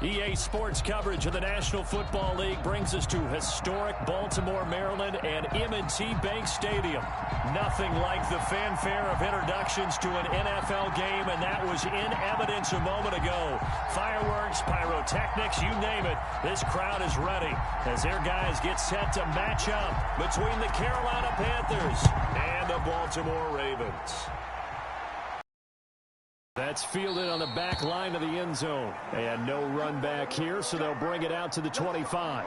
EA Sports coverage of the National Football League brings us to historic Baltimore, Maryland, and M&T Bank Stadium. Nothing like the fanfare of introductions to an NFL game, and that was in evidence a moment ago. Fireworks, pyrotechnics, you name it, this crowd is ready as their guys get set to match up between the Carolina Panthers and the Baltimore Ravens. That's fielded on the back line of the end zone. And no run back here, so they'll bring it out to the 25.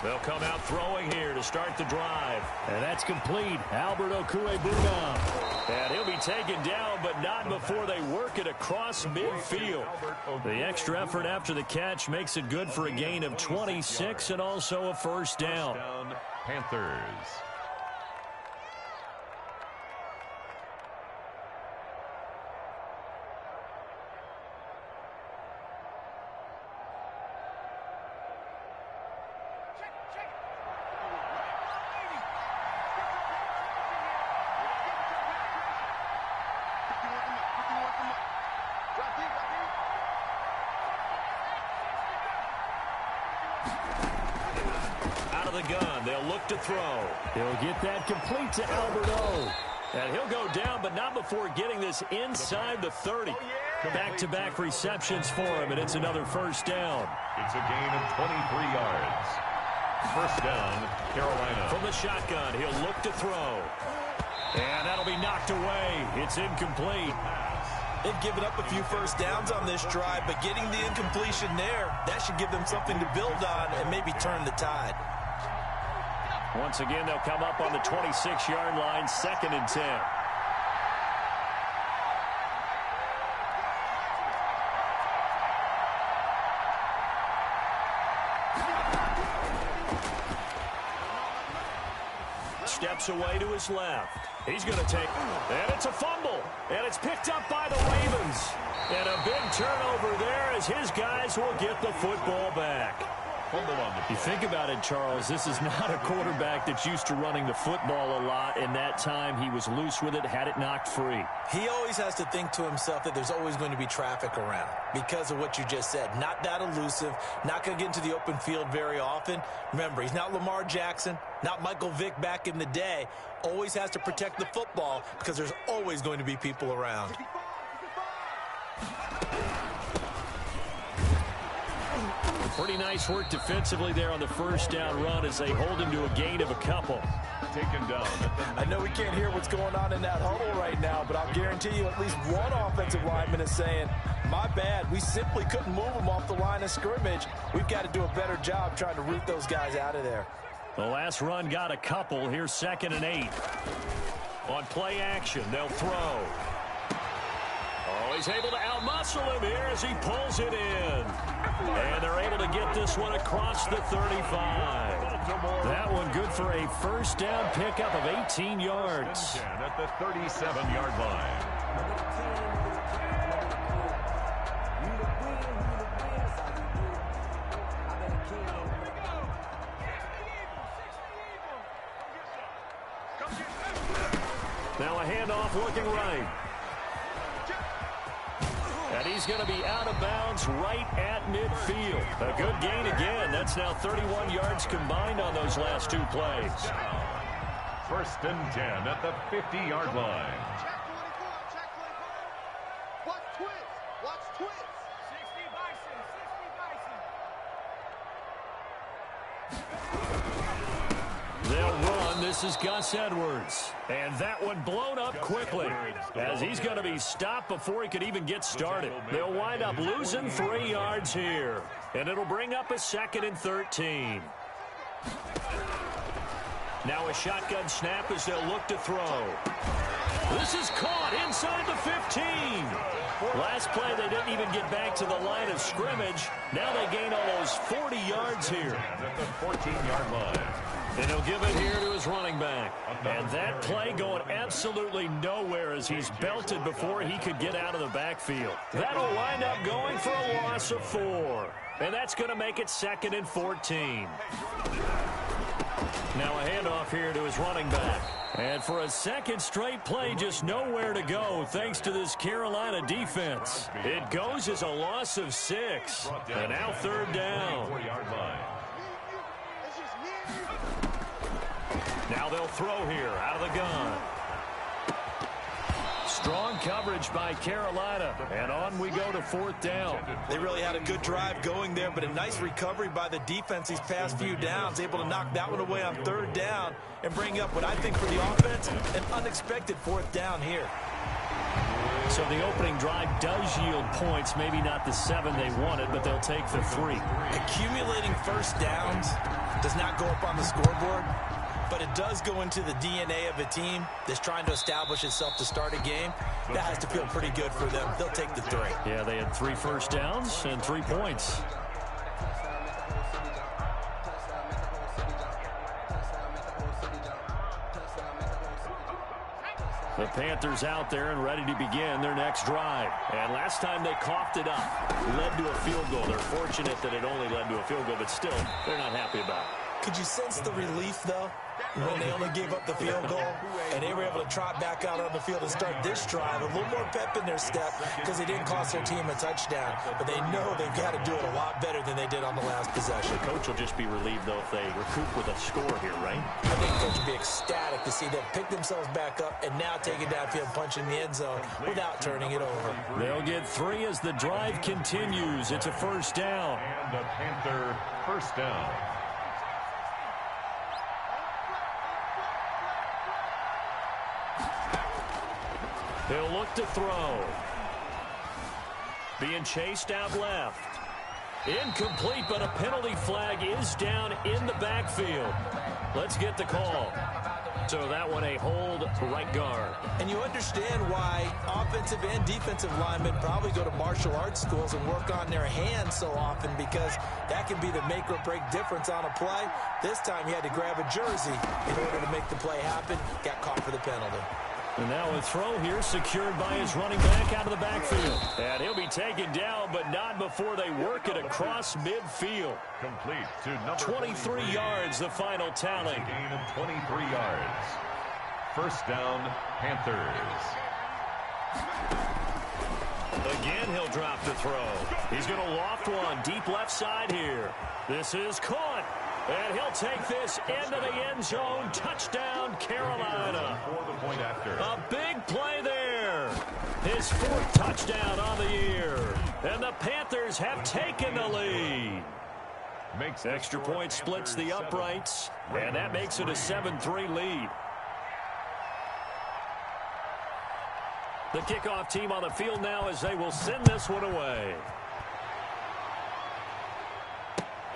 They'll come out throwing here to start the drive. And that's complete. Albert Okwuegbunam. And he'll be taken down, but not before they work it across midfield. The extra effort after the catch makes it good for a gain of 26 and also a first down. Panthers. Out of the gun, they'll look to throw. He'll get that complete to Albert O. And he'll go down, but not before getting this inside the 30. Back-to-back receptions for him, and it's another first down. It's a gain of 23 yards. First down, Carolina. From the shotgun, he'll look to throw. And that'll be knocked away. It's incomplete. They've given up a few first downs on this drive, but getting the incompletion there, that should give them something to build on and maybe turn the tide. Once again, they'll come up on the 26-yard line, 2nd and 10. Steps away to his left. He's going to take, and it's a fumble, and it's picked up by the Ravens. And a big turnover there as his guys will get the football back. You think about it, Charles, this is not a quarterback that's used to running the football a lot, and that time he was loose with it, had it knocked free. He always has to think to himself that there's always going to be traffic around because of what you just said. Not that elusive, not going to get into the open field very often. Remember, he's not Lamar Jackson, not Michael Vick back in the day. Always has to protect the football because there's always going to be people around. Pretty nice work defensively there on the first down run as they hold him to a gain of a couple. Taken down. I know we can't hear what's going on in that huddle right now, but I'll guarantee you at least one offensive lineman is saying, my bad, we simply couldn't move them off the line of scrimmage. We've got to do a better job trying to root those guys out of there. The last run got a couple. Here's 2nd and 8. On play action, they'll throw. Oh, he's able to outmuscle him here as he pulls it in. And they're able to get this one across the 35. That one good for a first down pickup of 18 yards. At the 37-yard line. Now a handoff looking right. And he's going to be out of bounds right at midfield. A good gain again. That's now 31 yards combined on those last two plays. 1st and 10 at the 50-yard line. Watch twist. Watch twist. 60 Bison. 60 Bison. They'll run. This is Gus Edwards. And that one blown up quickly as he's going to be stopped before he could even get started. They'll wind up losing 3 yards here. And it'll bring up a 2nd and 13. Now a shotgun snap as they'll look to throw. This is caught inside the 15. Last play, they didn't even get back to the line of scrimmage. Now they gain almost 40 yards here. At the 14-yard line. And he'll give it here to his running back. And that play going absolutely nowhere as he's belted before he could get out of the backfield. That'll wind up going for a loss of 4. And that's going to make it 2nd and 14. Now a handoff here to his running back. And for a second straight play, just nowhere to go thanks to this Carolina defense. It goes as a loss of 6. And now 3rd down. Now they'll throw here out of the gun. Strong coverage by Carolina. And on we go to 4th down. They really had a good drive going there, but a nice recovery by the defense these past few downs. Able to knock that one away on 3rd down and bring up what I think for the offense, an unexpected 4th down here. So the opening drive does yield points. Maybe not the 7 they wanted, but they'll take the 3. Accumulating first downs does not go up on the scoreboard, but it does go into the DNA of a team that's trying to establish itself to start a game. That has to feel pretty good for them. They'll take the 3. Yeah, they had 3 first downs and 3 points. The Panthers out there and ready to begin their next drive. And last time they coughed it up, led to a field goal. They're fortunate that it only led to a field goal, but still, they're not happy about it. Could you sense the relief, though, when they only gave up the field goal and they were able to trot back out on the field and start this drive? A little more pep in their step because they didn't cost their team a touchdown, but they know they've got to do it a lot better than they did on the last possession. The coach will just be relieved, though, if they recoup with a score here, right? I think the coach will be ecstatic to see them pick themselves back up and now take it downfield, punch in the end zone without turning it over. They'll get 3 as the drive continues. It's a 1st down. And the Panther 1st down. He'll look to throw. Being chased out left. Incomplete, but a penalty flag is down in the backfield. Let's get the call. So that one a hold right guard. And you understand why offensive and defensive linemen probably go to martial arts schools and work on their hands so often, because that can be the make or break difference on a play. This time he had to grab a jersey in order to make the play happen. Got caught for the penalty. And now a throw here secured by his running back out of the backfield. And he'll be taken down, but not before they work it across midfield. Complete to number 23 yards, the final tally. Gain of 23 yards. 1st down, Panthers. Again, he'll drop the throw. He's going to loft one deep left side here. This is caught. And he'll take this into the end zone. Touchdown, Carolina. For the point after. A big play there. His 4th touchdown on the year. And the Panthers have taken the lead. Makes Extra point splits the uprights. And that makes it a 7-3 lead. The kickoff team on the field now as they will send this one away.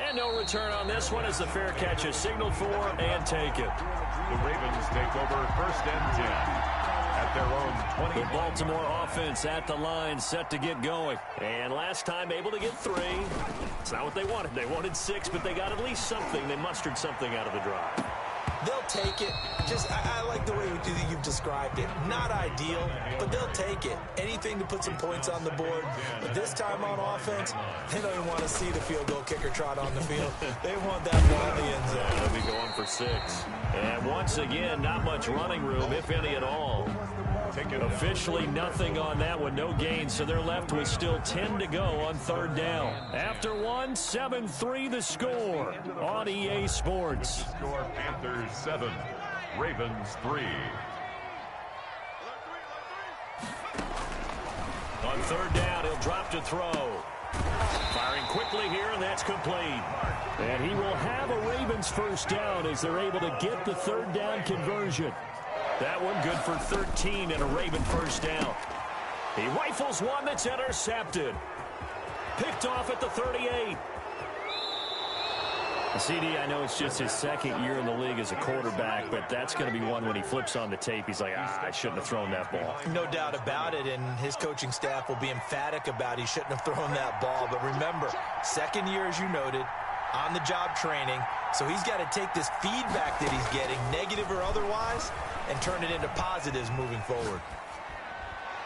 And no return on this one as the fair catch is signaled for and taken. The Ravens take over 1st and 10 at their own 20. The Baltimore offense at the line, set to get going. And last time able to get 3. It's not what they wanted. They wanted 6, but they got at least something. They mustered something out of the drive. They'll take it. I like the way you've described it. Not ideal, but they'll take it. Anything to put some points on the board. But this time on offense, they don't even want to see the field goal kicker trot on the field. They want that ball in the end zone. They'll be going for 6. And once again, not much running room, if any at all. Officially nothing on that one, no gain, so they're left with still 10 to go on 3rd down. After one, 7-3 the score on EA Sports. Score Panthers 7, Ravens 3. On 3rd down, he'll drop to throw. Firing quickly here, and that's complete. And he will have a Ravens 1st down as they're able to get the 3rd down conversion. That one good for 13 and a Raven 1st down. He rifles one that's intercepted. Picked off at the 38. CD, I know it's just his second year in the league as a quarterback, but that's going to be one when he flips on the tape. He's like, I shouldn't have thrown that ball. No doubt about it, and his coaching staff will be emphatic about he shouldn't have thrown that ball. But remember, second year, as you noted, on-the-job training, so he's got to take this feedback that he's getting, negative or otherwise, and turn it into positives moving forward.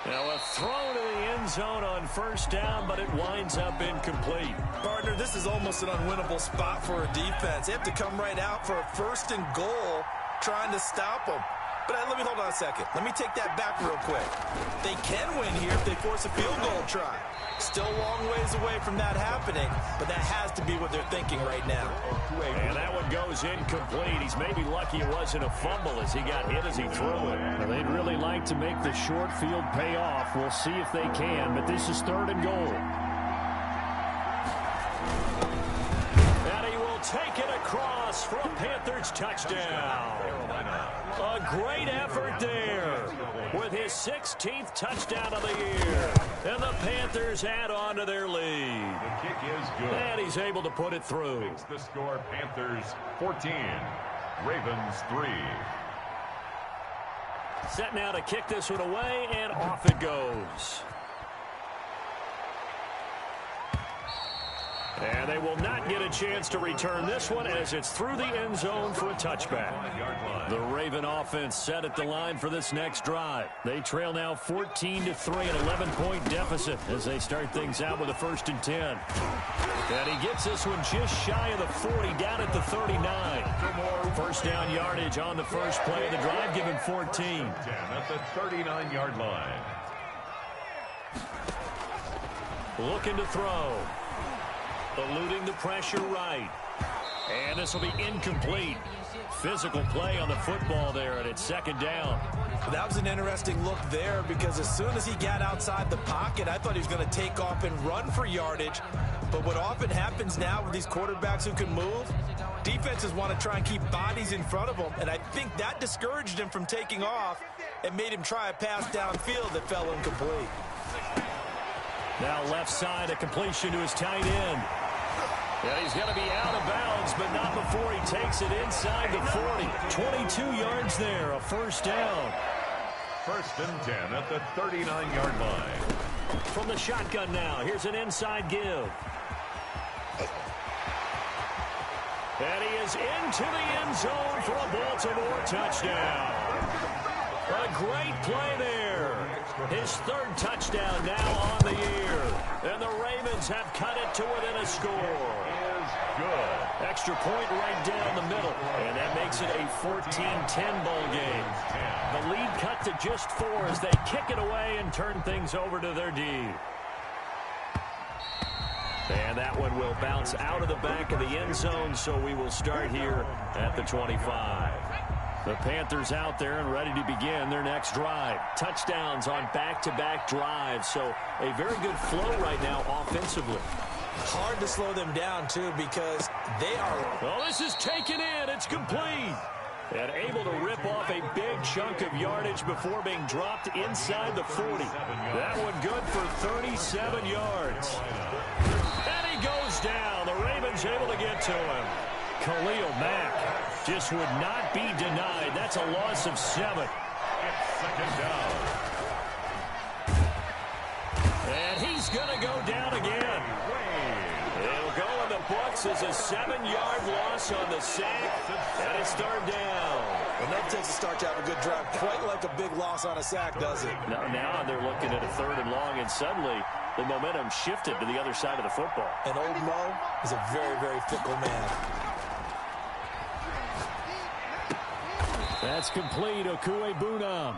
Now a throw to the end zone on first down, but it winds up incomplete. Partner, this is almost an unwinnable spot for a defense. They have to come right out for a first and goal trying to stop them. But let me hold on a second. Let me take that back real quick. They can win here if they force a field goal try. Still a long ways away from that happening, but that has to be what they're thinking right now. And that one goes incomplete. He's maybe lucky it wasn't a fumble as he got hit as he threw it. Well, they'd really like to make the short field pay off. We'll see if they can, but this is third and goal. And he will take it across for a Panthers touchdown. A great effort there with his 16th touchdown of the year. And the Panthers add on to their lead. The kick is good. And he's able to put it through. Makes the score Panthers 14, Ravens 3. Set now to kick this one away, and off it goes. And they will not get a chance to return this one as it's through the end zone for a touchback. The Raven offense set at the line for this next drive. They trail now 14-3, an 11-point deficit as they start things out with a 1st and 10. And he gets this one just shy of the 40, down at the 39. First down yardage on the first play of the drive, give him 14. At the 39-yard line. Looking to throw. Eluding the pressure right. And this will be incomplete. Physical play on the football there, and it's second down. That was an interesting look there because as soon as he got outside the pocket, I thought he was going to take off and run for yardage. But what often happens now with these quarterbacks who can move, defenses want to try and keep bodies in front of them, and I think that discouraged him from taking off and made him try a pass downfield that fell incomplete. Now left side, a completion to his tight end. Yeah, he's going to be out of bounds, but not before he takes it inside the 40. 22 yards there, a first down. 1st and 10 at the 39-yard line. From the shotgun now, here's an inside give. And he is into the end zone for a Baltimore touchdown. A great play there. His 3rd touchdown now on the year. And the Ravens have cut it to within a score. Good. Extra point right down the middle. And that makes it a 14-10 ball game. The lead cut to just 4 as they kick it away and turn things over to their D. And that one will bounce out of the back of the end zone, so we will start here at the 25. The Panthers out there and ready to begin their next drive. Touchdowns on back-to-back drives, so a very good flow right now offensively. Hard to slow them down, too, because they are... Well, this is taken in. It's complete. And able to rip off a big chunk of yardage before being dropped inside the 40. That one good for 37 yards. And he goes down. The Ravens able to get to him. Khalil Mack just would not be denied. That's a loss of 7. It's second down. And he's going to go down again. It'll go in the books as a 7-yard loss on the sack. And it's third down. Well, that takes a start to have a good drive. Quite like a big loss on a sack, does it? Now they're looking at a 3rd and long, and suddenly the momentum shifted to the other side of the football. And old Mo is a very, very fickle man. That's complete, Okuebunam.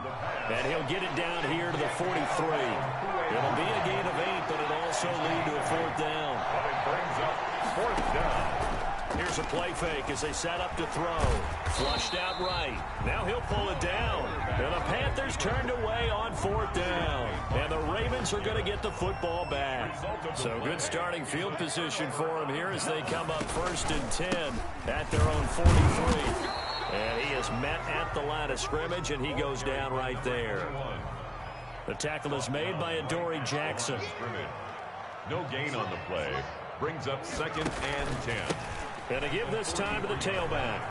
And he'll get it down here to the 43. It'll be a gain of 8, but it'll also lead to a 4th down. But it brings up 4th down. Here's a play fake as they set up to throw. Flushed out right. Now he'll pull it down. And the Panthers turned away on 4th down. And the Ravens are going to get the football back. So good starting field position for him here as they come up 1st and 10 at their own 43. And he is met at the line of scrimmage, and he goes down right there. The tackle is made by Adoree Jackson. No gain on the play. Brings up 2nd and 10. Going to give this time to the tailback.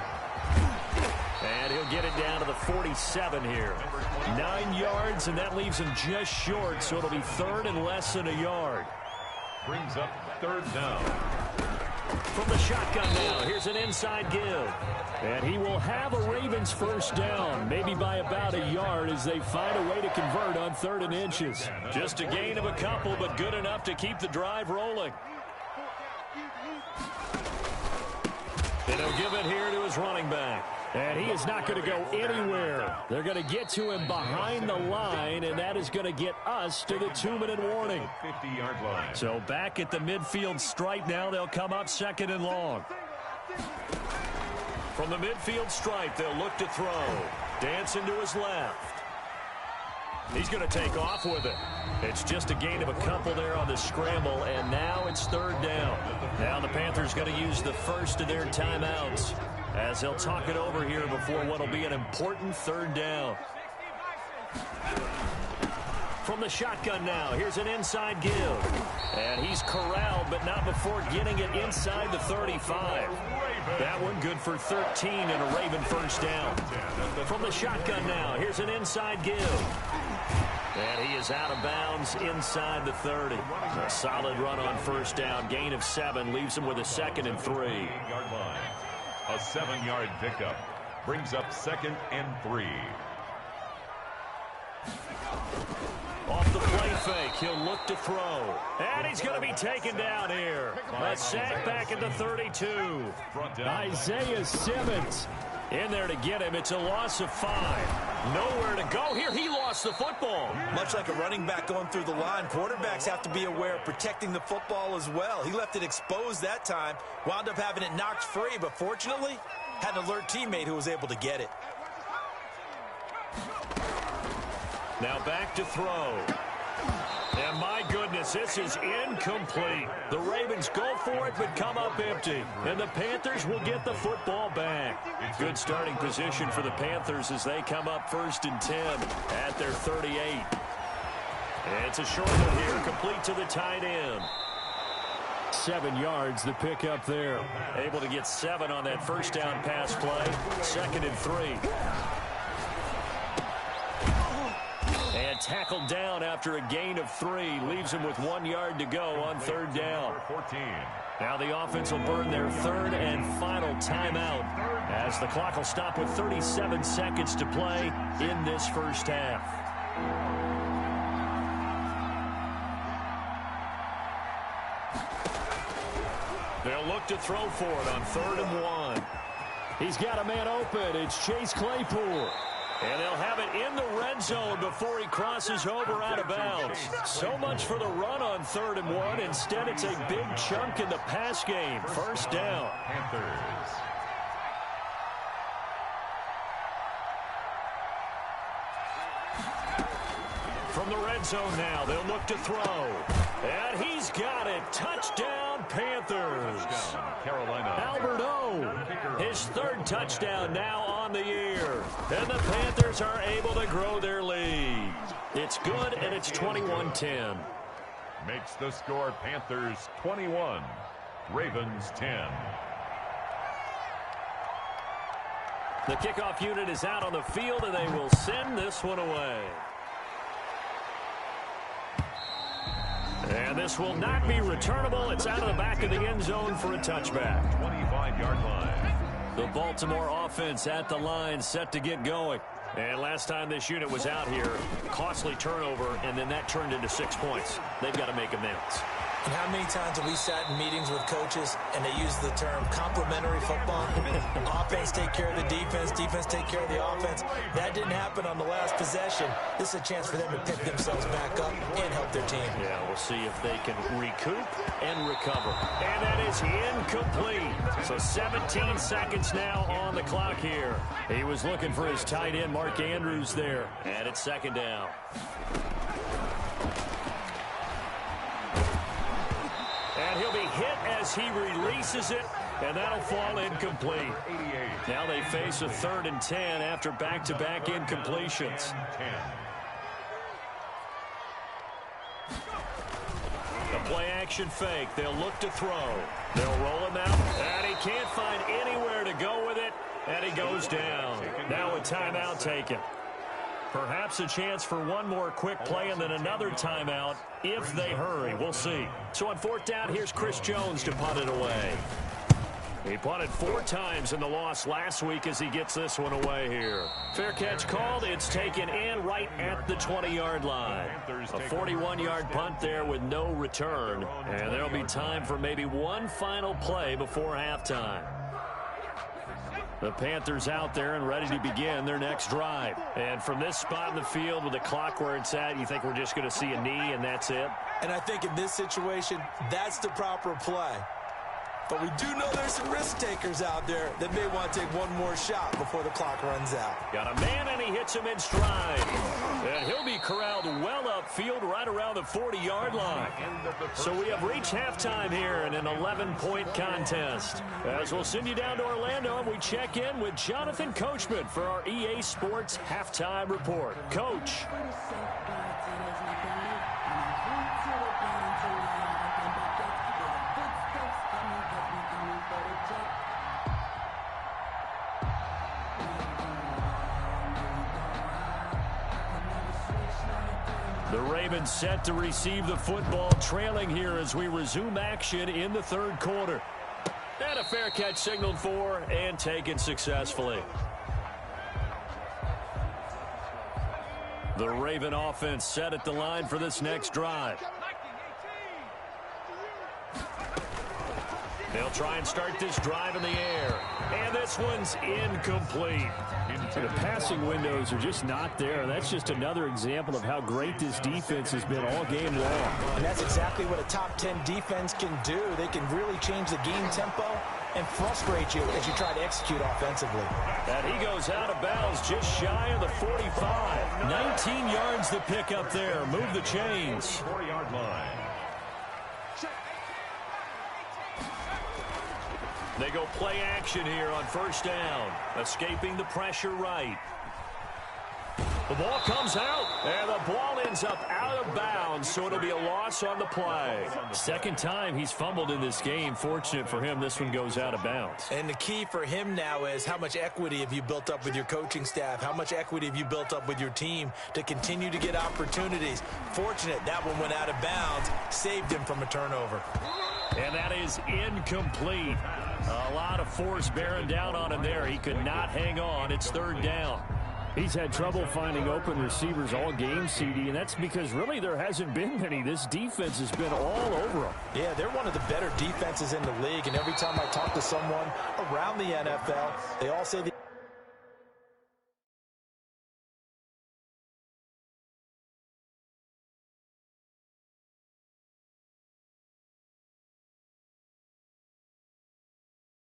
And he'll get it down to the 47 here. 9 yards, and that leaves him just short, so it'll be third and less than a yard. Brings up third down. From the shotgun now, here's an inside give. And he will have a Ravens first down, maybe by about a yard as they find a way to convert on 3rd and inches. Just a gain of a couple, but good enough to keep the drive rolling. And he'll give it here to his running back. And he is not going to go anywhere. They're going to get to him behind the line, and that is going to get us to the 2-minute warning. 50-yard line. So back at the midfield stripe now, they'll come up 2nd and long. From the midfield stripe, they'll look to throw. Dancing to his left. He's going to take off with it. It's just a gain of a couple there on the scramble, and now it's 3rd down. Now the Panthers going to use the first of their timeouts as they'll talk it over here before what will be an important 3rd down. From the shotgun now, here's an inside give. And he's corralled, but not before getting it inside the 35. That one good for 13 and a Raven first down. From the shotgun now, here's an inside give. And he is out of bounds inside the 30. A solid run on first down. Gain of 7 leaves him with a 2nd and 3. 8-yard line. A 7-yard pickup. Brings up 2nd and 3. Off the play fake, he'll look to throw. And he's going to be taken down here. A sack back at the 32. Isaiah Simmons in there to get him. It's a loss of 5. Nowhere to go here. He lost the football. Much like a running back going through the line, quarterbacks have to be aware of protecting the football as well. He left it exposed that time, wound up having it knocked free, but fortunately had an alert teammate who was able to get it. Now back to throw. And my goodness, this is incomplete. The Ravens go for it, but come up empty. And the Panthers will get the football back. Good starting position for the Panthers as they come up 1st and 10 at their 38. And it's a short one here, complete to the tight end. 7 yards, the pick up there. Able to get 7 on that first down pass play. 2nd and 3. And tackled down after a gain of 3. Leaves him with 1 yard to go on 3rd down. 14. Now the offense will burn their 3rd and final timeout as the clock will stop with 37 seconds to play in this first half. They'll look to throw for it on 3rd and 1. He's got a man open. It's Chase Claypool. And they'll have it in the red zone before he crosses over out of bounds. So much for the run on 3rd and 1. Instead, it's a big chunk in the pass game. First down. Panthers. From the red zone now, they'll look to throw. And he's got it. Touchdown, Panthers. Carolina. Albert O, his 3rd touchdown now on the year. And the Panthers are able to grow their lead. It's good, and it's 21-10. Makes the score Panthers 21, Ravens 10. The kickoff unit is out on the field, and they will send this one away. And this will not be returnable. It's out of the back of the end zone for a touchback. 25-yard line. The Baltimore offense at the line, set to get going. And last time this unit was out here, costly turnover, and then that turned into 6 points. They've got to make amends. And how many times have we sat in meetings with coaches and they use the term complementary football? Offense take care of the defense, defense take care of the offense. That didn't happen on the last possession. This is a chance for them to pick themselves back up and help their team. Yeah, we'll see if they can recoup and recover. And that is incomplete. So 17 seconds now on the clock here. He was looking for his tight end, Mark Andrews, there. And it's 2nd down. And he'll be hit as he releases it, and that'll fall incomplete. Now they face a 3rd and 10 after back-to-back incompletions. The play action fake. They'll look to throw. They'll roll him out, and he can't find anywhere to go with it, and he goes down. Now a timeout taken. Perhaps a chance for one more quick play and then another timeout if they hurry. We'll see. So on fourth down, here's Chris Jones to punt it away. He punted 4 times in the loss last week as he gets this one away here. Fair catch called. It's taken in right at the 20-yard line. A 41-yard punt there with no return. And there'll be time for maybe one final play before halftime. The Panthers out there and ready to begin their next drive. And from this spot in the field with the clock where it's at, you think we're just going to see a knee and that's it? And I think in this situation, that's the proper play. But we do know there's some risk takers out there that may want to take one more shot before the clock runs out. Got a man, and he hits him in stride. And he'll be corralled well upfield right around the 40-yard line. So we have reached halftime here in an 11-point contest. As we'll send you down to Orlando, and we check in with Jonathan Coachman for our EA Sports Halftime Report. Coach. The Ravens set to receive the football, trailing here as we resume action in the third quarter. And a fair catch signaled for and taken successfully. The Raven offense set at the line for this next drive. They'll try and start this drive in the air. And this one's incomplete. The passing windows are just not there. That's just another example of how great this defense has been all game long. And that's exactly what a top 10 defense can do. They can really change the game tempo and frustrate you as you try to execute offensively. And he goes out of bounds just shy of the 45. 19 yards to pick up there. Move the chains. 40-yard line. They go play action here on first down. Escaping the pressure right. The ball comes out, and the ball ends up out of bounds, so it'll be a loss on the play. Second time he's fumbled in this game. Fortunate for him, this one goes out of bounds. And the key for him now is how much equity have you built up with your coaching staff? How much equity have you built up with your team to continue to get opportunities? Fortunate that one went out of bounds, saved him from a turnover. And that is incomplete. A lot of force bearing down on him there. He could not hang on. It's third down. He's had trouble finding open receivers all game, CD, and that's because really there hasn't been many. This defense has been all over them. Yeah, they're one of the better defenses in the league, and every time I talk to someone around the NFL, they all say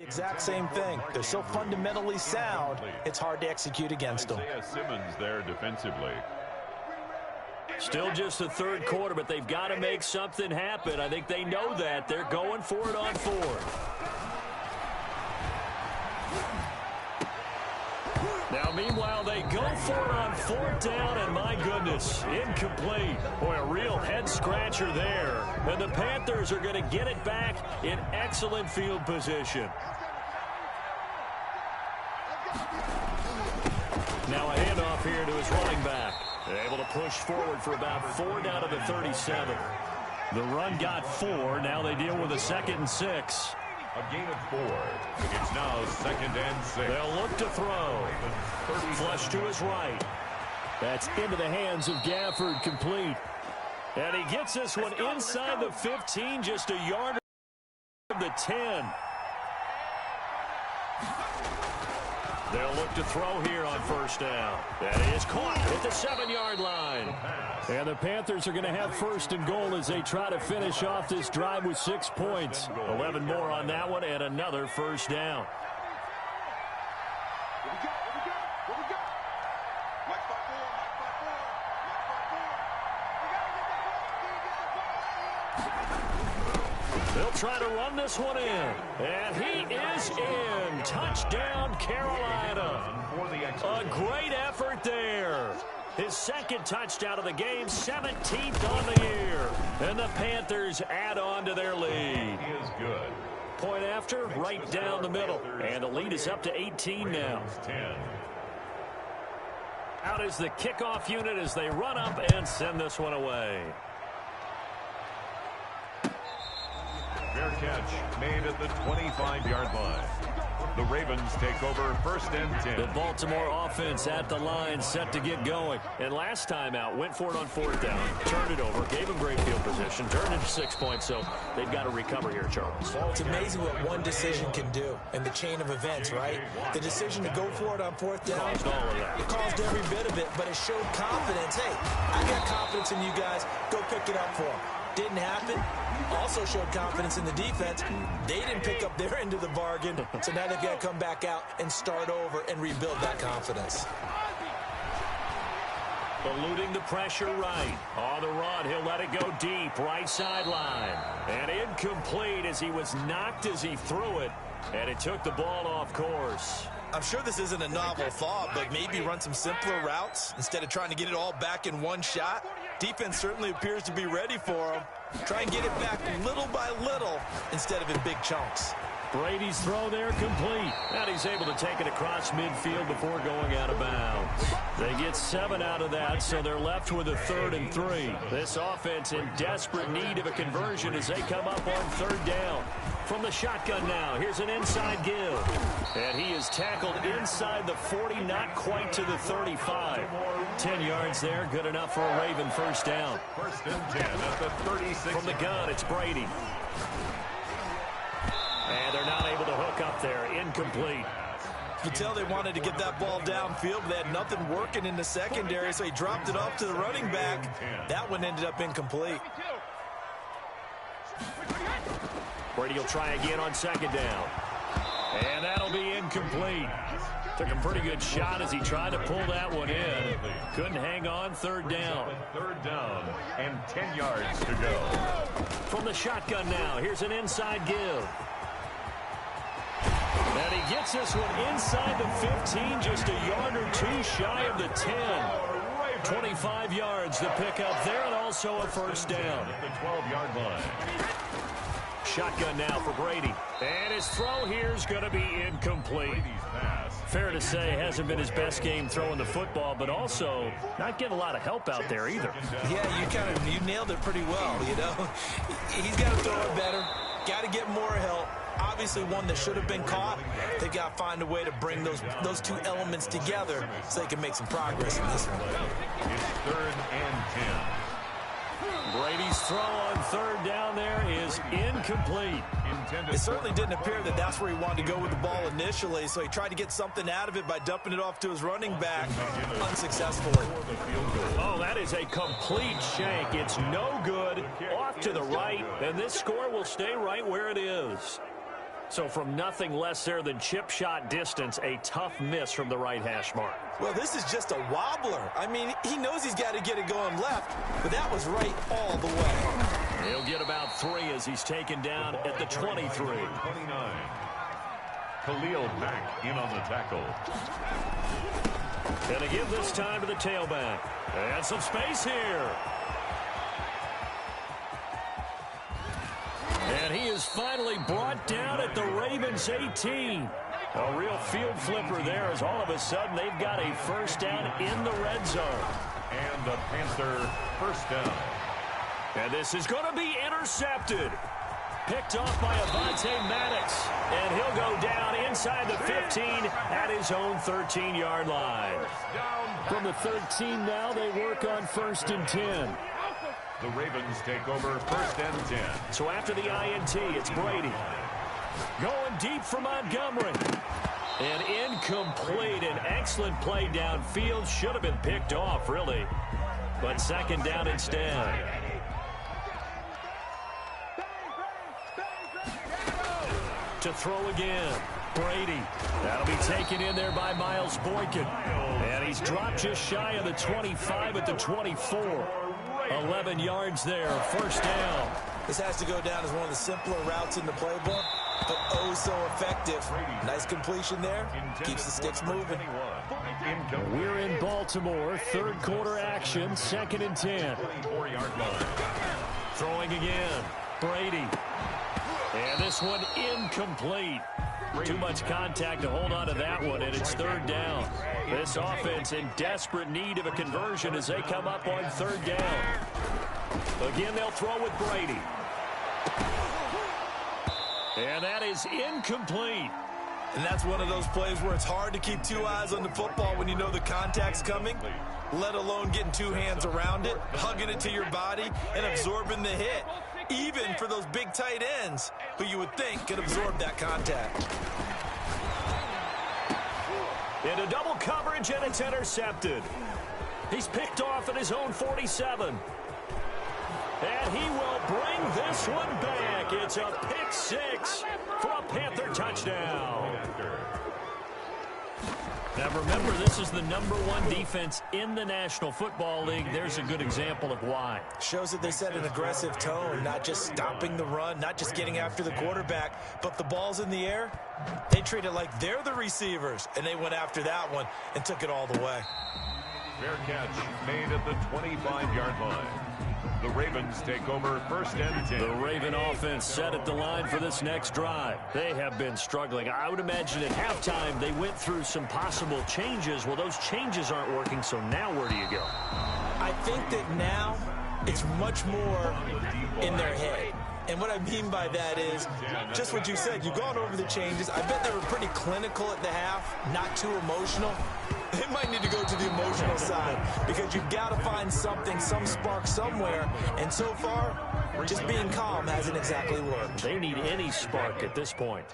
exact same thing. They're so fundamentally sound, it's hard to execute against them. Isaiah Simmons there defensively. Still just the third quarter, but they've got to make something happen. I think they know that. They're going for it on fourth. Now, meanwhile, they go for it on fourth down, and my goodness, incomplete. Boy, a real head-scratcher there. And the Panthers are going to get it back in excellent field position. Now a handoff here to his running back. They're able to push forward for about 4 down to the 37. The run got 4. Now they deal with a 2nd and 6. A gain of 4. It's now 2nd and 6. They'll look to throw. Flush to his right. That's into the hands of Gafford, complete. And he gets this one inside the 15, just a yard of the 10. They'll look to throw here on first down. That is caught at the 7-yard line. And the Panthers are going to have first and goal as they try to finish off this drive with 6 points. 11 more on that one and another first down. They'll try to run this one in. And he is in. Touchdown, Carolina. A great effort there. His second touchdown of the game, 17th on the year. And the Panthers add on to their lead. He is good. Point after, right down the middle. And the lead is up to 18 now. 10. Out is the kickoff unit as they run up and send this one away. Fair catch made at the 25-yard line. The Ravens take over first and 10. The Baltimore offense at the line, set to get going. And last time out, went for it on fourth down, turned it over, gave them great field position, turned into 6 points, so they've got to recover here, Charles. It's amazing what one decision can do in the chain of events, right? The decision to go for it on fourth down. Caused all of that. It caused every bit of it, but it showed confidence. Hey, I got confidence in you guys. Go pick it up for them. Didn't happen. Also showed confidence in the defense. They didn't pick up their end of the bargain, so now they've got to come back out and start over and rebuild that confidence. Eluding the pressure right. On the run, he'll let it go deep, right sideline. And incomplete as he was knocked as he threw it, and it took the ball off course. I'm sure this isn't a novel thought, but maybe run some simpler routes instead of trying to get it all back in one shot. Defense certainly appears to be ready for him. Try and get it back little by little instead of in big chunks. Brady's throw there complete. And he's able to take it across midfield before going out of bounds. They get 7 out of that, so they're left with a 3rd and 3. This offense in desperate need of a conversion as they come up on 3rd down. From the shotgun now, here's an inside give. And he is tackled inside the 40, not quite to the 35. 10 yards there, good enough for a Raven first down. First and 10 at the 36. From the gun, it's Brady. And they're not able to hook up there. Incomplete. You could tell they wanted to get that ball downfield, but they had nothing working in the secondary, so he dropped it off to the running back. That one ended up incomplete. Brady will try again on 2nd down. And that'll be incomplete. Took a pretty good shot as he tried to pull that one in. Couldn't hang on. 3rd down. 3rd down and 10 yards to go. From the shotgun now, here's an inside give. And he gets this one inside the 15, just a yard or 2 shy of the 10. 25 yards the pickup there, and also a first down. At the 12-yard line. Shotgun now for Brady. And his throw here is going to be incomplete. Fair to say, hasn't been his best game throwing the football, but also not getting a lot of help out there either. Yeah, you nailed it pretty well, you know. He's got to throw it better. Got to get more help. Obviously one that should have been caught. They've got to find a way to bring those two elements together so they can make some progress in this one. It's 3rd and 10. Brady's throw on 3rd down there is incomplete. It certainly didn't appear that that's where he wanted to go with the ball initially, so he tried to get something out of it by dumping it off to his running back unsuccessfully. Oh, that is a complete shank. It's no good. Off to the right, and this score will stay right where it is. So from nothing less there than chip shot distance, a tough miss from the right hash mark. Well, this is just a wobbler. I mean, he knows he's got to get it going left, but that was right all the way. He'll get about 3 as he's taken down at the 23. 29. Khalil back in on the tackle. Gonna give this time to the tailback. And some space here. And he is finally brought down at the Ravens 18. A real field flipper there as all of a sudden they've got a first down in the red zone. And a Panther first down. And this is going to be intercepted. Picked off by Avonte Maddox. And he'll go down inside the 15 at his own 13-yard line. From the 13 now, they work on 1st and 10. The Ravens take over 1st and 10. So after the INT, it's Brady. Going deep for Montgomery. And incomplete. An excellent play downfield. Should have been picked off, really. But 2nd down instead. To throw again. Brady. That'll be taken in there by Miles Boykin. And he's dropped just shy of the 25 at the 24. 11 yards there, first down. This has to go down as one of the simpler routes in the playbook. but oh so effective. Nice completion there. Keeps the sticks moving. We're in Baltimore. Third quarter action. 2nd and 10. Throwing again. Brady. And this one incomplete. Too much contact to hold on to that one, and it's 3rd down. This offense in desperate need of a conversion as they come up on 3rd down. Again, they'll throw with Brady. And that is incomplete. And that's one of those plays where it's hard to keep 2 eyes on the football when you know the contact's coming, let alone getting 2 hands around it, hugging it to your body, and absorbing the hit. Even for those big tight ends who you would think could absorb that contact. Into double coverage, and it's intercepted. He's picked off at his own 47. And he will bring this one back. It's a pick 6 for a Panther touchdown. Now remember, this is the #1 defense in the National Football League. There's a good example of why. Shows that they set an aggressive tone, not just stopping the run, not just getting after the quarterback, but the ball's in the air. They treat it like they're the receivers, and they went after that one and took it all the way. Fair catch made at the 25-yard line. The Ravens take over 1st and 10. The Raven offense set at the line for this next drive. They have been struggling. I would imagine at halftime they went through some possible changes. Well, those changes aren't working, so now where do you go? I think that now it's much more in their head. And what I mean by that is just what you said. You've gone over the changes. I bet they were pretty clinical at the half, not too emotional. They might need to go to the emotional side because you've got to find something, some spark somewhere. And so far, just being calm hasn't exactly worked. They need any spark at this point.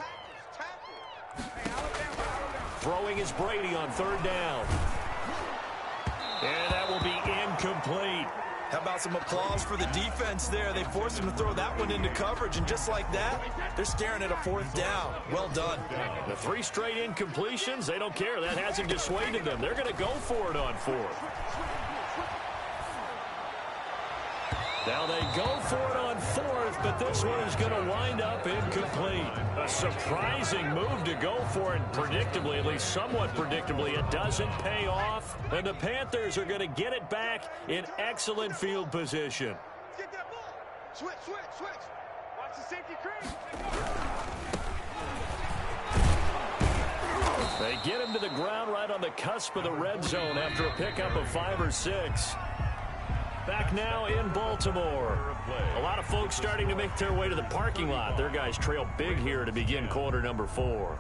Throwing is Brady on 3rd down. And that will be incomplete. How about some applause for the defense there? They forced him to throw that one into coverage, and just like that, they're staring at a 4th down. Well done. The 3 straight incompletions, they don't care. That hasn't dissuaded them. They're going to go for it on 4th. Now they go for it on 4th, but this one is going to wind up incomplete. A surprising move to go for it, predictably, at least somewhat predictably. It doesn't pay off, and the Panthers are going to get it back in excellent field position. Get that ball. Switch. Watch the safety crease. They get him to the ground right on the cusp of the red zone after a pickup of 5 or 6. Back now in Baltimore. A lot of folks starting to make their way to the parking lot. Their guys trail big here to begin quarter number 4.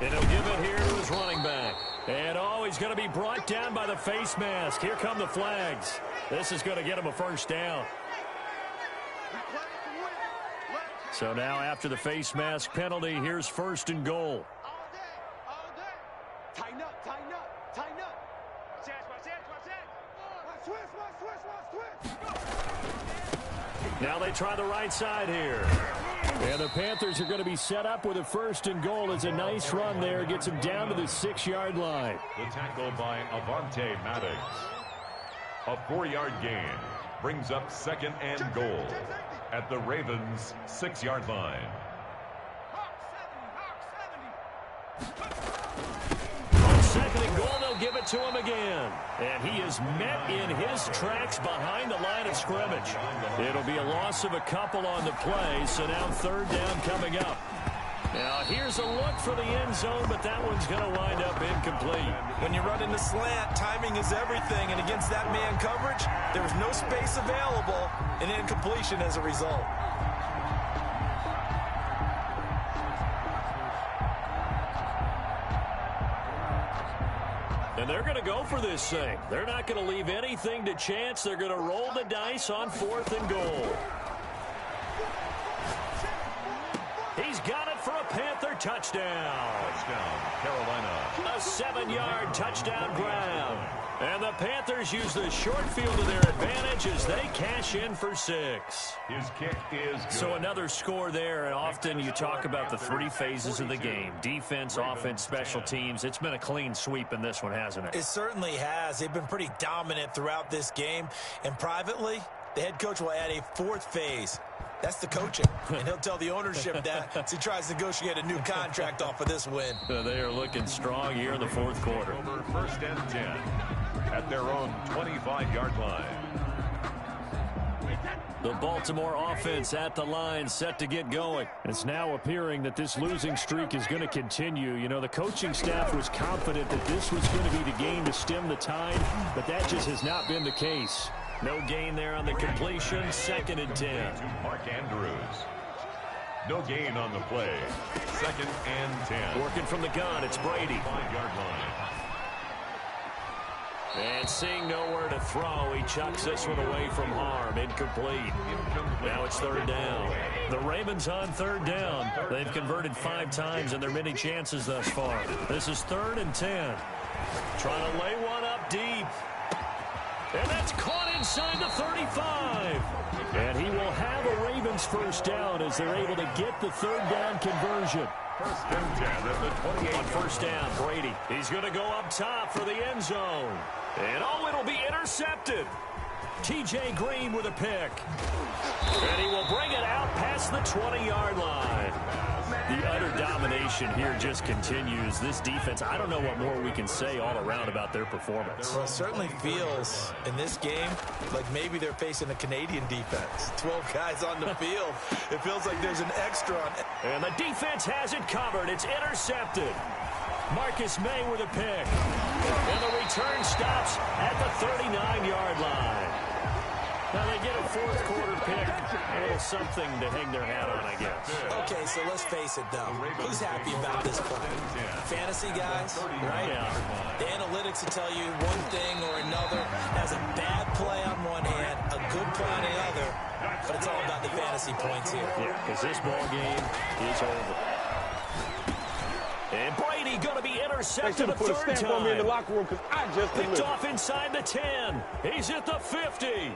And he'll give it here to his running back. And he's going to be brought down by the face mask. Here come the flags. This is going to get him a 1st down. So now after the face mask penalty, here's 1st and goal. All day. Tighten up. Watch that. Switch. Now they try the right side here. And the Panthers are going to be set up with a 1st and goal. It's a nice run there. Gets him down to the 6-yard line. The tackle by Avante Maddox. A 4-yard gain brings up 2nd and goal at the Ravens' 6-yard line. On 2nd and goal, they'll give it to him again. And he is met in his tracks behind the line of scrimmage. It'll be a loss of a couple on the play, so now 3rd down coming up. Now here's a look for the end zone, but that one's going to wind up incomplete. When you run in the slant, timing is everything, and against that man coverage, there was no space available, and incompletion as a result. And they're going to go for this thing. They're not going to leave anything to chance. They're going to roll the dice on 4th and goal. He's got it for a Panther touchdown. Touchdown, Carolina. A 7-yard touchdown grab. And the Panthers use the short field to their advantage as they cash in for 6. His kick is good. So another score there, and often you talk about the 3 phases of the game. Defense, offense, special teams. It's been a clean sweep in this one, hasn't it? It certainly has. They've been pretty dominant throughout this game. And privately, the head coach will add a 4th phase. That's the coaching. And he'll tell the ownership that as he tries to negotiate a new contract off of this win. They are looking strong here in the 4th quarter. Over 1st and 10 at their own 25-yard line. The Baltimore offense at the line, set to get going. It's now appearing that this losing streak is going to continue. You know, the coaching staff was confident that this was going to be the game to stem the tide, but that just has not been the case. No gain there on the completion. 2nd and 10. Mark Andrews. No gain on the play. 2nd and 10. Working from the gun, it's Brady. 5-yard line. And seeing nowhere to throw, he chucks this one away from harm. Incomplete. Now it's 3rd down. The Ravens on 3rd down. They've converted 5 times in their many chances thus far. This is 3rd and 10. Trying to lay one up deep. And that's caught inside the 35. And he will have a Ravens 1st down as they're able to get the 3rd down conversion. 1st and 10 at the 28. On 1st down, Brady. He's going to go up top for the end zone. And it'll be intercepted. T.J. Green with a pick. And he will bring it out past the 20-yard line. The utter domination here just continues. This defense, I don't know what more we can say all around about their performance. Well, it certainly feels in this game like maybe they're facing a Canadian defense. 12 guys on the field. It feels like there's an extra on. And the defense has it covered. It's intercepted. Marcus May with a pick. And the return stops at the 39-yard line. Now they get a 4th quarter pick. A little something to hang their hat on, I guess. Okay, so let's face it, though. Who's happy about this play? Fantasy guys, right? Yeah. The analytics will tell you one thing or another. Has a bad play on one hand, a good play on the other. But it's all about the fantasy points here. Yeah, because this ball game is over. And Brady going to be intercepted a 3rd time. On me in the locker room because I just picked off inside the 10. He's at the 50.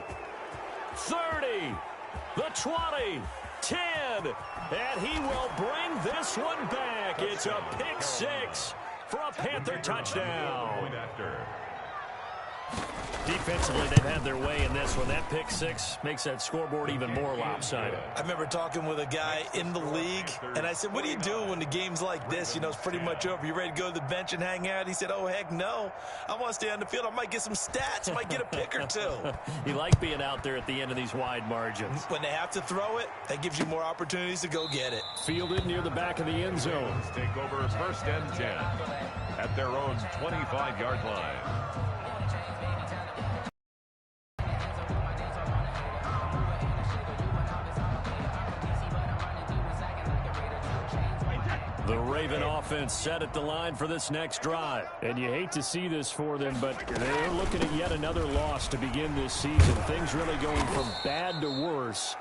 30, the 20, 10, and he will bring this one back. It's a pick 6 for a Panther touchdown. Defensively, they've had their way in this one. That pick 6 makes that scoreboard even more lopsided. I remember talking with a guy in the league, and I said, what do you do when the game's like this? You know, it's pretty much over. You ready to go to the bench and hang out? He said, oh, heck no. I want to stay on the field. I might get some stats. I might get a pick or 2. You like being out there at the end of these wide margins. When they have to throw it, that gives you more opportunities to go get it. Fielded near the back of the end zone. Take over 1st and 10 at their own 25-yard line. The Raven offense set at the line for this next drive. And you hate to see this for them, but they're looking at yet another loss to begin this season. Things really going from bad to worse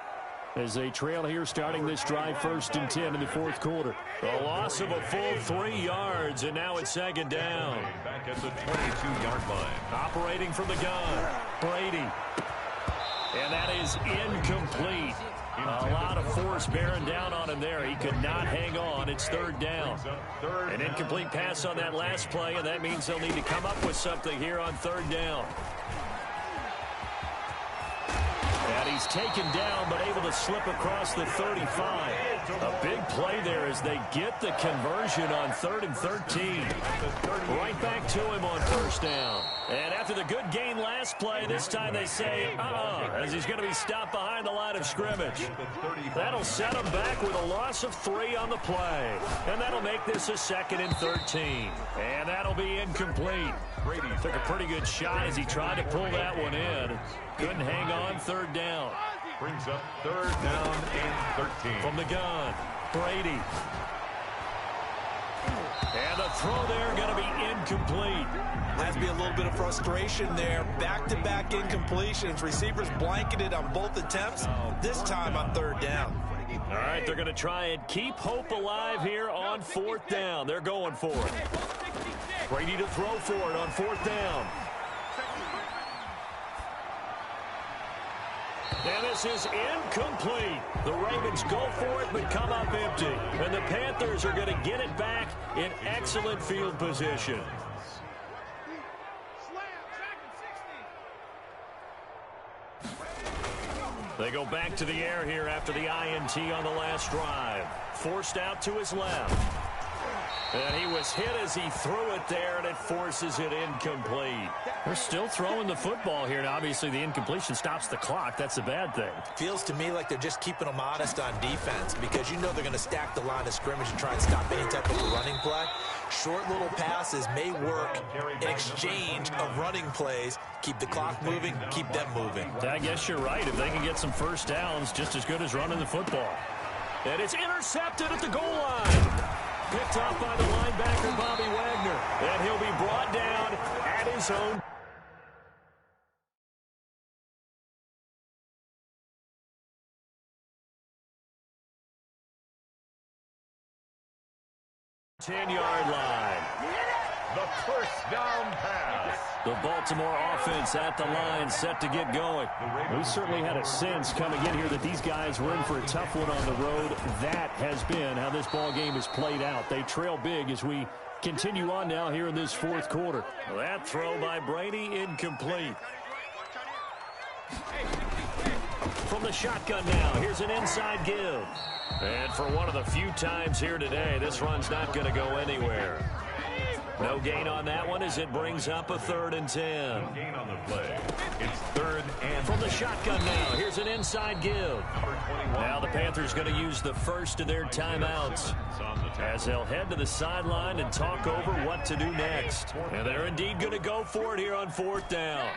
as they trail here starting this drive 1st and 10 in the 4th quarter. A loss of a full 3 yards, and now it's 2nd down. Back at the 22-yard line. Operating from the gun, Brady. And that is incomplete. A lot of force bearing down on him there. He could not hang on. It's 3rd down. An incomplete pass on that last play, and that means they'll need to come up with something here on 3rd down. And he's taken down, but able to slip across the 35. A big play there as they get the conversion on 3rd and 13. Right back to him on 1st down. And after the good gain last play, this time they say, as he's going to be stopped behind the line of scrimmage. That'll set him back with a loss of 3 on the play. And that'll make this a 2nd and 13. And that'll be incomplete. Brady took a pretty good shot as he tried to pull that one in. Couldn't hang on. 3rd down. Brings up 3rd down and 13. From the gun, Brady. And the throw there going to be incomplete. Has to be a little bit of frustration there. Back-to-back incompletions. Receivers blanketed on both attempts. This time on 3rd down. All right, they're going to try and keep hope alive here on fourth down. They're going for it. Brady to throw for it on fourth down. And this is incomplete. The Ravens go for it but come up empty. And the Panthers are going to get it back in excellent field position. They go back to the air here after the INT on the last drive. Forced out to his left. And he was hit as he threw it there, and it forces it incomplete. They're still throwing the football here, and obviously the incompletion stops the clock. That's a bad thing. Feels to me like they're just keeping them honest on defense because you know they're going to stack the line of scrimmage and try and stop any type of a running play. Short little passes may work in exchange of running plays. Keep the clock moving, keep them moving. I guess you're right. If they can get some first downs, just as good as running the football. And it's intercepted at the goal line. Picked off by the linebacker, Bobby Wagner. And he'll be brought down at his own 10-yard line. The first down pass. The Baltimore offense at the line, set to get going. We certainly had a sense coming in here that these guys were in for a tough one on the road. That has been how this ball game has played out. They trail big as we continue on now here in this fourth quarter. That throw by Brady incomplete. From the shotgun now, here's an inside give. And for one of the few times here today, this run's not going to go anywhere. No gain on that one as it brings up a 3rd and 10. No gain on the play. It's 3rd and from the shotgun now. Here's an inside give. Now the Panthers going to use the first of their timeouts as they'll head to the sideline and talk over what to do next. And they're indeed going to go for it here on 4th down.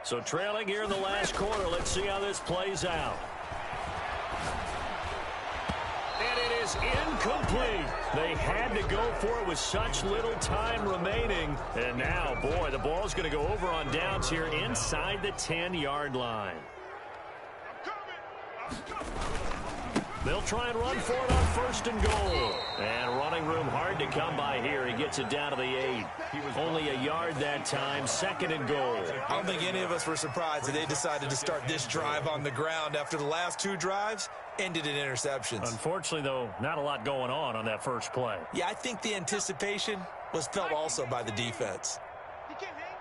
So trailing here in the last quarter. Let's see how this plays out. And it is incomplete. They had to go for it with such little time remaining. And now, boy, the ball's going to go over on downs here inside the 10-yard line. They'll try and run for it on 1st and goal. And running room hard to come by here. He gets it down to the 8. Only a yard that time. 2nd and goal. I don't think any of us were surprised that they decided to start this drive on the ground after the last 2 drives ended in interceptions. Unfortunately, though, not a lot going on that first play. Yeah, I think the anticipation was felt also by the defense. He can't hang.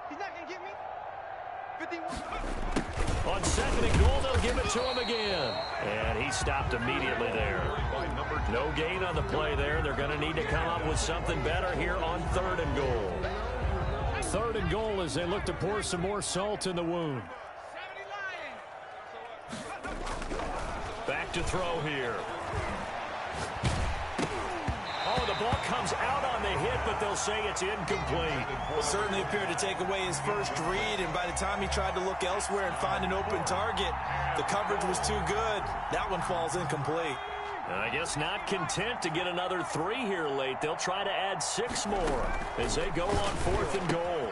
He's not going to get me. 51. On 2nd and goal, they'll give it to him again. And he stopped immediately there. No gain on the play there. They're going to need to come up with something better here on 3rd and goal. 3rd and goal as they look to pour some more salt in the wound. Back to throw here. Oh, the ball comes out on the hit, but they'll say it's incomplete. Certainly appeared to take away his first read, and by the time he tried to look elsewhere and find an open target, the coverage was too good. That one falls incomplete. And I guess not content to get another 3 here late. They'll try to add 6 more as they go on 4th and goal.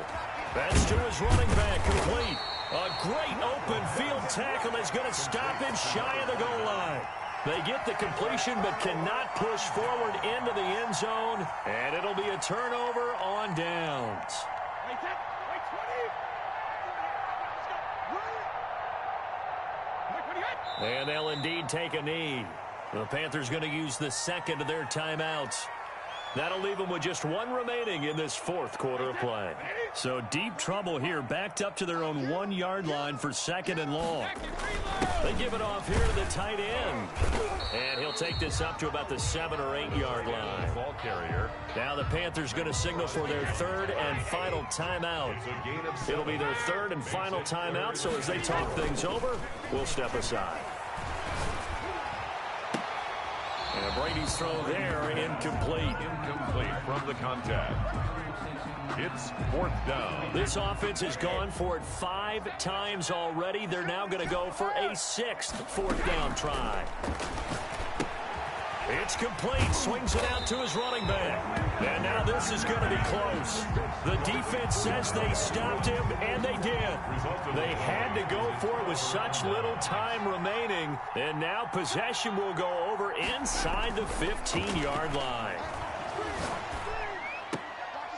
That's to his running back, complete. A great open field tackle is going to stop him shy of the goal line. They get the completion but cannot push forward into the end zone, and it'll be a turnover on downs. And they'll indeed take a knee. The Panthers going to use the 2nd of their timeouts. That'll leave them with just 1 remaining in this 4th quarter of play. So deep trouble here, backed up to their own 1-yard line for 2nd and long. They give it off here to the tight end. And he'll take this up to about the 7 or 8-yard line. ball carrier. Now the Panthers going to signal for their 3rd and final timeout. It'll be their 3rd and final timeout, so as they talk things over, we'll step aside. And Brady's throw there, incomplete. Incomplete from the contact. It's 4th down. This offense has gone for it 5 times already. They're now going to go for a 6th 4th down try. It's complete. Swings it out to his running back. And now this is going to be close. The defense says they stopped him, and they did. They had to go for it with such little time remaining. And now possession will go over inside the 15-yard line.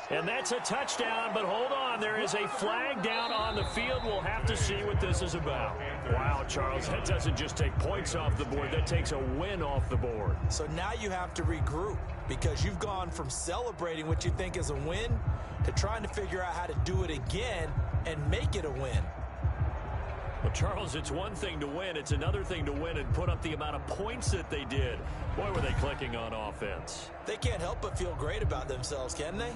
And that's a touchdown, but hold on. There is a flag down on the field. We'll have to see what this is about. Wow, Charles, that doesn't just take points off the board. That takes a win off the board. So now you have to regroup because you've gone from celebrating what you think is a win to trying to figure out how to do it again and make it a win. Well, Charles, it's one thing to win. It's another thing to win and put up the amount of points that they did. Boy, were they clicking on offense. They can't help but feel great about themselves, can they?